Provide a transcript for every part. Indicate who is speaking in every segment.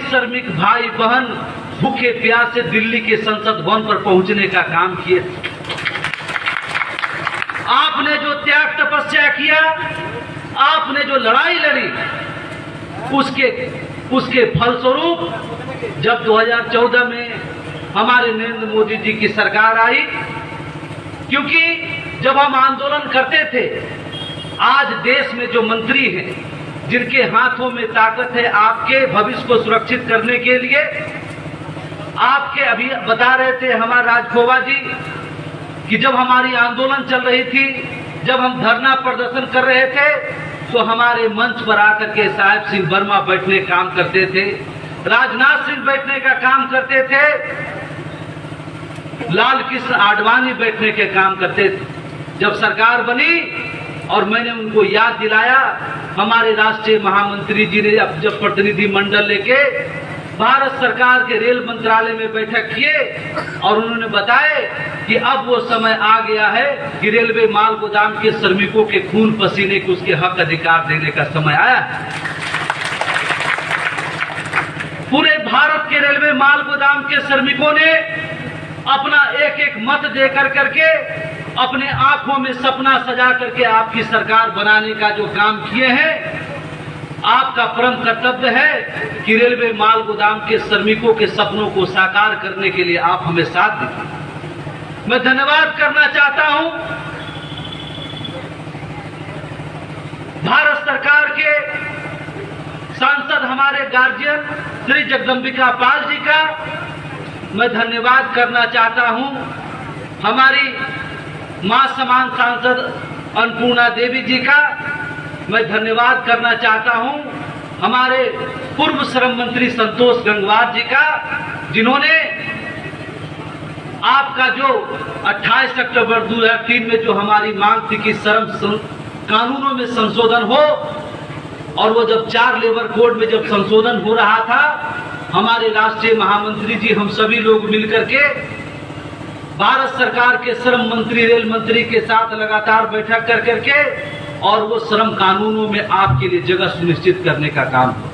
Speaker 1: श्रमिक भाई बहन भूखे प्यासे दिल्ली के संसद भवन पर पहुंचने का काम किए। आपने जो त्याग तपस्या किया, आपने जो लड़ाई लड़ी, उसके फलस्वरूप जब 2014 में हमारे नरेंद्र मोदी जी की सरकार आई, क्योंकि जब हम आंदोलन करते थे, आज देश में जो मंत्री हैं जिनके हाथों में ताकत है आपके भविष्य को सुरक्षित करने के लिए, आपके अभी बता रहे थे हमारे राजखोवा जी कि जब हमारी आंदोलन चल रही थी, जब हम धरना प्रदर्शन कर रहे थे, तो हमारे मंच पर आकर के साहेब सिंह वर्मा बैठने काम करते थे, राजनाथ सिंह बैठने का काम करते थे, लाल कृष्ण आडवाणी बैठने के काम करते थे। जब सरकार बनी और मैंने उनको याद दिलाया, हमारे राष्ट्रीय महामंत्री जी ने जब प्रतिनिधि मंडल लेके भारत सरकार के रेल मंत्रालय में बैठक किए और उन्होंने बताया कि अब वो समय आ गया है कि रेलवे माल गोदाम के श्रमिकों के खून पसीने को उसके हक अधिकार देने का समय आया है। पूरे भारत के रेलवे माल गोदाम के श्रमिकों ने अपना एक एक मत देकर करके अपने आंखों में सपना सजा करके आपकी सरकार बनाने का जो काम किए हैं, आपका परम कर्तव्य है कि रेलवे माल गोदाम के श्रमिकों के सपनों को साकार करने के लिए आप हमें साथ दीजिए। मैं धन्यवाद करना चाहता हूं भारत सरकार के सांसद हमारे गार्जियन श्री जगदम्बिका पाल जी का। मैं धन्यवाद करना चाहता हूं हमारी मां समान सांसद अन्नपूर्णा देवी जी का। मैं धन्यवाद करना चाहता हूं हमारे पूर्व श्रम मंत्री संतोष गंगवार जी का, जिन्होंने आपका जो 28 अक्टूबर 2003 में जो हमारी मांग थी कि श्रम कानूनों में संशोधन हो, और वो जब 4 लेबर कोड में जब संशोधन हो रहा था, हमारे राष्ट्रीय महामंत्री जी हम सभी लोग मिलकर के भारत सरकार के श्रम मंत्री रेल मंत्री के साथ लगातार बैठक कर करके और वो श्रम कानूनों में आपके लिए जगह सुनिश्चित करने का काम हो।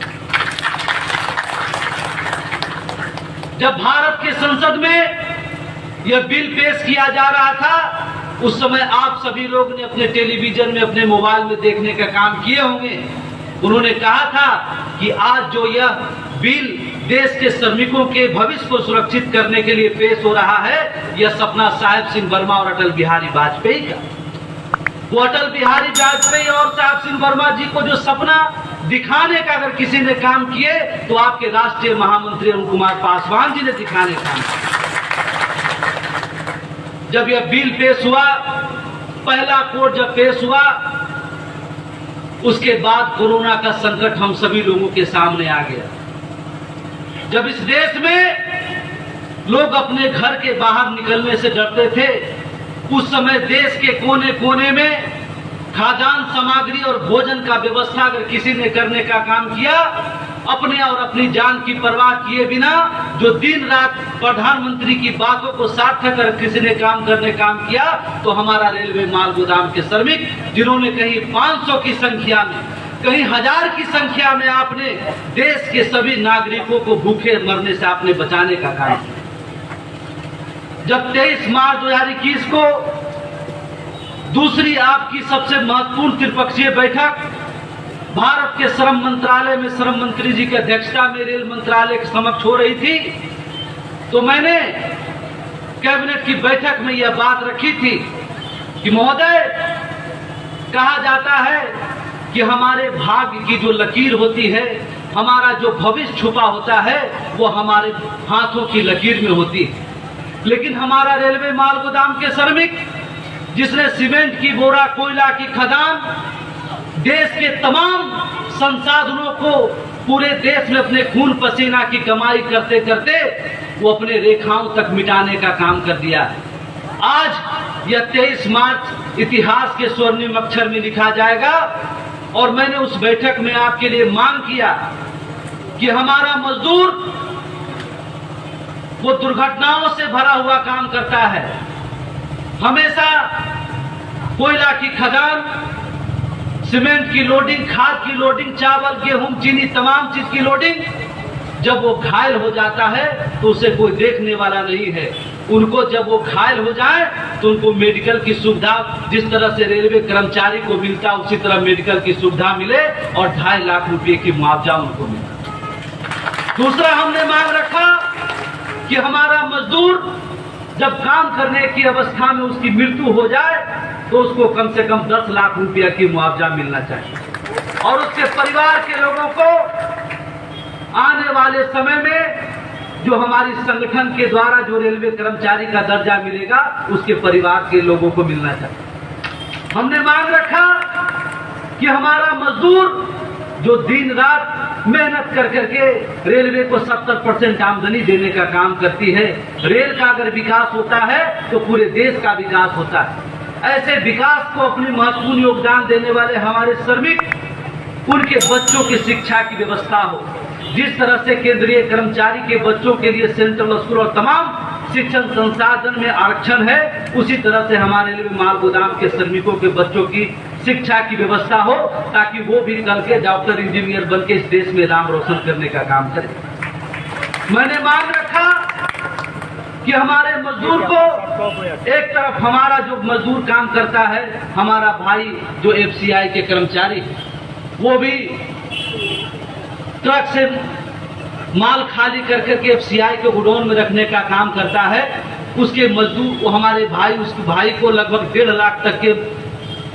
Speaker 1: जब भारत के संसद में यह बिल पेश किया जा रहा था, उस समय आप सभी लोग ने अपने टेलीविजन में अपने मोबाइल में देखने का काम किए होंगे। उन्होंने कहा था कि आज जो यह बिल देश के श्रमिकों के भविष्य को सुरक्षित करने के लिए पेश हो रहा है, यह सपना साहेब सिंह वर्मा और अटल बिहारी वाजपेयी का। वो अटल बिहारी वाजपेयी और साहेब सिंह वर्मा जी को जो सपना दिखाने का अगर किसी ने काम किए, तो आपके राष्ट्रीय महामंत्री अरुण कुमार पासवान जी ने दिखाने का काम किया। जब यह बिल पेश हुआ, पहला कोड जब पेश हुआ, उसके बाद कोरोना का संकट हम सभी लोगों के सामने आ गया। जब इस देश में लोग अपने घर के बाहर निकलने से डरते थे, उस समय देश के कोने कोने में खाद्यान्न सामग्री और भोजन का व्यवस्था अगर किसी ने करने का काम किया, अपने और अपनी जान की परवाह किए बिना, जो दिन रात प्रधानमंत्री की बातों को सार्थक कर किसी ने काम किया, तो हमारा रेलवे माल गोदाम के श्रमिक, जिन्होंने कहीं 500 की संख्या में, कहीं 1000 की संख्या में आपने देश के सभी नागरिकों को भूखे मरने से आपने बचाने का काम किया। जब 23 मार्च 2021 को दूसरी आपकी सबसे महत्वपूर्ण त्रिपक्षीय बैठक भारत के श्रम मंत्रालय में श्रम मंत्री जी की अध्यक्षता में रेल मंत्रालय के समक्ष हो रही थी, तो मैंने कैबिनेट की बैठक में यह बात रखी थी कि महोदय, कहा जाता है कि हमारे भाग्य की जो लकीर होती है, हमारा जो भविष्य छुपा होता है, वो हमारे हाथों की लकीर में होती है। लेकिन हमारा रेलवे माल गोदाम के श्रमिक, जिसने सीमेंट की बोरा, कोयला की खदान, देश के तमाम संसाधनों को पूरे देश में अपने खून पसीना की कमाई करते करते वो अपने रेखाओं तक मिटाने का काम कर दिया है। आज यह 23 मार्च इतिहास के स्वर्णिम अक्षर में लिखा जाएगा। और मैंने उस बैठक में आपके लिए मांग किया कि हमारा मजदूर वो दुर्घटनाओं से भरा हुआ काम करता है, हमेशा कोयला की खदान, सीमेंट की लोडिंग, खाद की लोडिंग, चावल, गेहूं, चीनी, तमाम चीज की लोडिंग जब वो घायल हो जाता है तो उसे कोई देखने वाला नहीं है। उनको जब वो घायल हो जाए तो उनको मेडिकल की सुविधा जिस तरह से रेलवे कर्मचारी को मिलता उसी तरह मेडिकल की सुविधा मिले और 2.5 लाख रुपए की मुआवजा उनको मिले। दूसरा हमने मांग रखा कि हमारा मजदूर जब काम करने की अवस्था में उसकी मृत्यु हो जाए तो उसको कम से कम 10 लाख रुपया की मुआवजा मिलना चाहिए और उसके परिवार के लोगों को आने वाले समय में जो हमारी संगठन के द्वारा जो रेलवे कर्मचारी का दर्जा मिलेगा उसके परिवार के लोगों को मिलना चाहिए। हमने मांग रखा कि हमारा मजदूर जो दिन रात मेहनत कर करके रेलवे को 70% आमदनी देने का काम करती है, रेल का अगर विकास होता है तो पूरे देश का विकास होता है। ऐसे विकास को अपनी महत्वपूर्ण योगदान देने वाले हमारे श्रमिक, उनके बच्चों की शिक्षा की व्यवस्था हो। जिस तरह से केंद्रीय कर्मचारी के बच्चों के लिए सेंट्रल स्कूल और तमाम शिक्षण संसाधन में आरक्षण है, उसी तरह से हमारे रेलवे माल गोदाम के श्रमिकों के बच्चों की शिक्षा की व्यवस्था हो ताकि वो भी कल के डॉक्टर इंजीनियर बन के इस देश में नाम रोशन करने का काम करें। मैंने मांग रखा कि हमारे मजदूर को एक तरफ हमारा जो मजदूर काम करता है, हमारा भाई जो FCI के कर्मचारी वो भी ट्रक से माल खाली कर करके FCI के गोडाउन में रखने का काम करता है। उसके मजदूर हमारे भाई, उसके भाई को लगभग 1.5 लाख तक के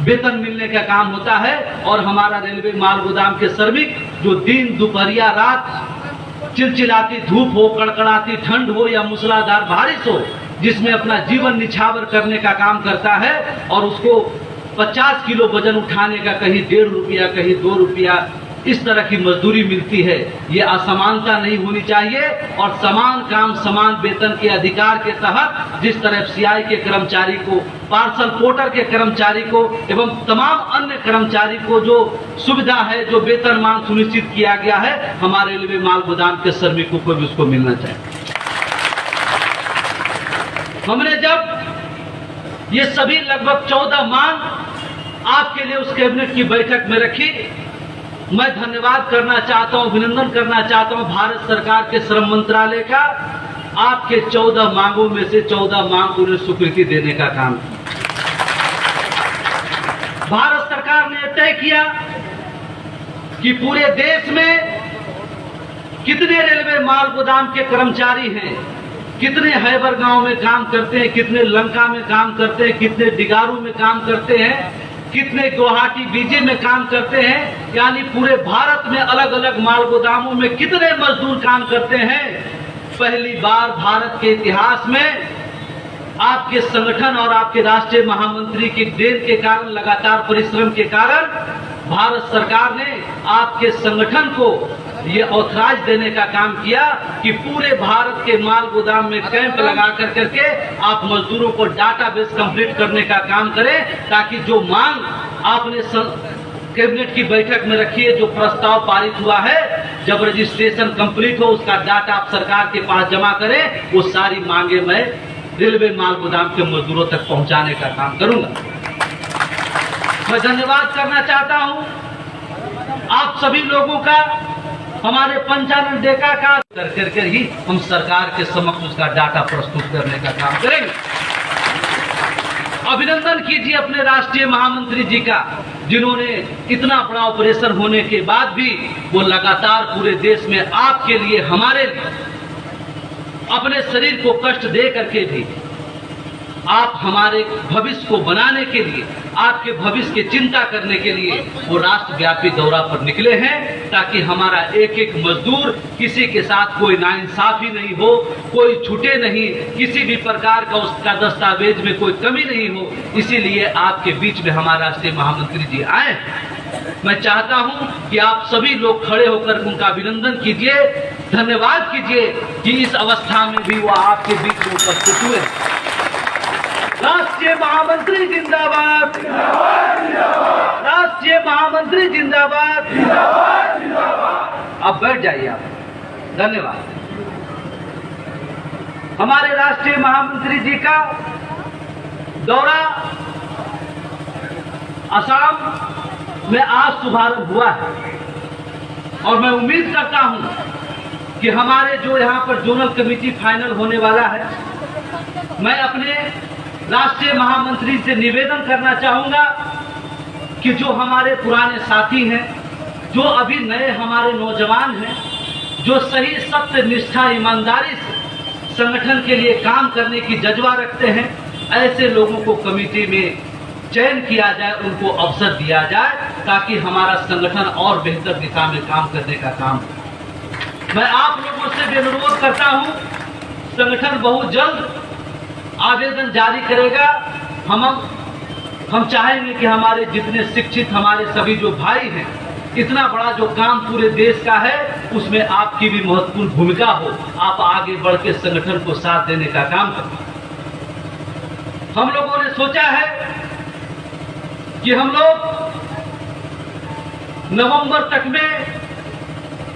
Speaker 1: वेतन मिलने का काम होता है और हमारा रेलवे माल गोदाम के श्रमिक जो दिन दोपहरिया रात चिलचिलाती धूप हो, कड़कड़ाती ठंड हो या मूसलाधार बारिश हो, जिसमें अपना जीवन निछावर करने का काम करता है और उसको 50 किलो वजन उठाने का कहीं 1.5 रुपया कहीं 2 रुपया इस तरह की मजदूरी मिलती है। ये असमानता नहीं होनी चाहिए और समान काम समान वेतन के अधिकार के तहत जिस तरह FCI के कर्मचारी को, पार्सल पोर्टर के कर्मचारी को एवं तमाम अन्य कर्मचारी को जो सुविधा है, जो वेतनमान सुनिश्चित किया गया है, हमारे रेलवे माल गोदाम के श्रमिकों को भी उसको मिलना चाहिए। हमने जब ये सभी लगभग 14 मांग आपके लिए उस कैबिनेट की बैठक में रखी, मैं धन्यवाद करना चाहता हूं, अभिनंदन करना चाहता हूं भारत सरकार के श्रम मंत्रालय का। आपके 14 मांगों में से 14 मांग को स्वीकृति देने का काम किया। भारत सरकार ने तय किया कि पूरे देश में कितने रेलवे माल गोदाम के कर्मचारी हैं, कितने हैबर गांव में काम करते हैं, कितने लंका में काम करते हैं, कितने डिगारू में काम करते हैं, कितने गुवाहाटी बीजे में काम करते हैं, यानी पूरे भारत में अलग अलग माल गोदामों में कितने मजदूर काम करते हैं। पहली बार भारत के इतिहास में आपके संगठन और आपके राष्ट्रीय महामंत्री की देन के कारण, लगातार परिश्रम के कारण भारत सरकार ने आपके संगठन को ये ऑथराइज देने का काम किया कि पूरे भारत के माल गोदाम में कैंप लगा करके आप मजदूरों को डाटाबेस कंप्लीट करने का काम करें, ताकि जो मांग आपने कैबिनेट की बैठक में रखी है, जो प्रस्ताव पारित हुआ है, जब रजिस्ट्रेशन कंप्लीट हो उसका डाटा आप सरकार के पास जमा करें, वो सारी मांगे मैं रेलवे माल गोदाम के मजदूरों तक पहुंचाने का काम करूंगा। मैं धन्यवाद करना चाहता हूं आप सभी लोगों का, हमारे पंचानन डेका का कर ही हम सरकार के समक्ष उसका डाटा प्रस्तुत करने का काम करेंगे। अभिनंदन कीजिए अपने राष्ट्रीय महामंत्री जी का, जिन्होंने इतना बड़ा ऑपरेशन होने के बाद भी वो लगातार पूरे देश में आपके लिए, हमारे लिए, अपने शरीर को कष्ट दे करके भी आप हमारे भविष्य को बनाने के लिए, आपके भविष्य की चिंता करने के लिए वो राष्ट्रव्यापी दौरा पर निकले हैं, ताकि हमारा एक एक मजदूर, किसी के साथ कोई नाइंसाफी नहीं हो, कोई छूटे नहीं, किसी भी प्रकार का उसका दस्तावेज में कोई कमी नहीं हो। इसीलिए आपके बीच में हमारे राष्ट्रीय महामंत्री जी आए। मैं चाहता हूं कि आप सभी लोग खड़े होकर उनका अभिनंदन कीजिए, धन्यवाद कीजिए कि इस अवस्था में भी वो आपके बीच में उपस्थित हुए। राष्ट्रीय महामंत्री जिंदाबाद, राष्ट्रीय महामंत्री जिंदाबाद। अब बैठ जाइए आप। धन्यवाद। हमारे राष्ट्रीय महामंत्री जी का दौरा असम में आज शुभारंभ हुआ है और मैं उम्मीद करता हूं कि हमारे जो यहाँ पर जोनल कमेटी फाइनल होने वाला है, मैं अपने राष्ट्रीय महामंत्री से निवेदन करना चाहूँगा कि जो हमारे पुराने साथी हैं, जो अभी नए हमारे नौजवान हैं, जो सही सत्य निष्ठा ईमानदारी से संगठन के लिए काम करने की जज्बा रखते हैं, ऐसे लोगों को कमेटी में चयन किया जाए, उनको अवसर दिया जाए ताकि हमारा संगठन और बेहतर दिशा में काम करने का काम हो। मैं आप लोगों से भी अनुरोध करता हूं, संगठन बहुत जल्द आवेदन जारी करेगा। हम चाहेंगे कि हमारे जितने शिक्षित हमारे सभी जो भाई हैं, इतना बड़ा जो काम पूरे देश का है, उसमें आपकी भी महत्वपूर्ण भूमिका हो। आप आगे बढ़ के संगठन को साथ देने का काम करें। हम लोगों ने सोचा है कि हम लोग नवंबर तक में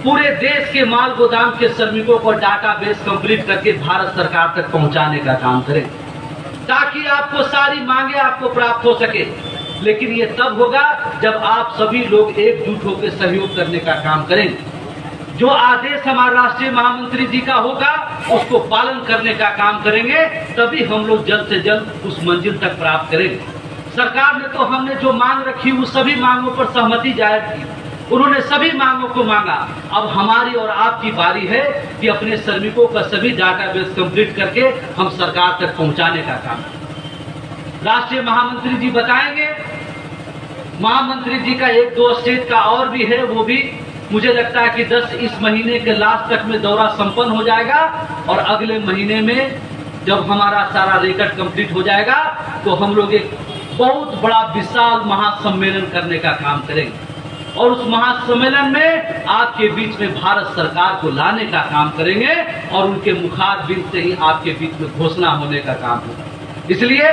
Speaker 1: पूरे देश के माल गोदाम के श्रमिकों को डाटाबेस कंप्लीट करके भारत सरकार तक पहुंचाने का काम करें, ताकि आपको सारी मांगे आपको प्राप्त हो सके। लेकिन ये तब होगा जब आप सभी लोग एकजुट होकर सहयोग करने का काम करें। जो आदेश हमारे राष्ट्रीय महामंत्री जी का होगा, उसको पालन करने का काम करेंगे, तभी हम लोग जल्द से जल्द उस मंजिल तक प्राप्त करेंगे। सरकार ने तो हमने जो मांग रखी उस सभी मांगों पर सहमति जाहिर की, उन्होंने सभी मांगों को मांगा। अब हमारी और आपकी बारी है कि अपने श्रमिकों का सभी डाटाबेस कंप्लीट करके हम सरकार तक पहुंचाने का काम। राष्ट्रीय महामंत्री जी बताएंगे, महामंत्री जी का 1-2 स्टेट का और भी है, वो भी मुझे लगता है कि 10 इस महीने के लास्ट तक में दौरा संपन्न हो जाएगा और अगले महीने में जब हमारा सारा रिकॉर्ड कंप्लीट हो जाएगा तो हम लोग एक बहुत बड़ा विशाल महासम्मेलन करने का काम करेंगे और उस महासम्मेलन में आपके बीच में भारत सरकार को लाने का काम करेंगे और उनके मुखारबिंद से ही आपके बीच में घोषणा होने का काम होगा। इसलिए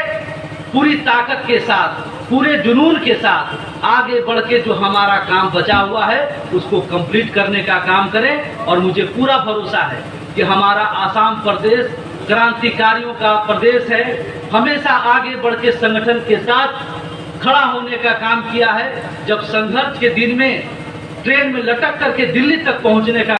Speaker 1: पूरी ताकत के साथ, पूरे जुनून के साथ आगे बढ़ के जो हमारा काम बचा हुआ है उसको कंप्लीट करने का काम करें। और मुझे पूरा भरोसा है कि हमारा आसाम प्रदेश क्रांतिकारियों का प्रदेश है, हमेशा आगे बढ़ के संगठन के साथ खड़ा होने का काम किया है। जब संघर्ष के दिन में ट्रेन में लटक करके दिल्ली तक पहुंचने का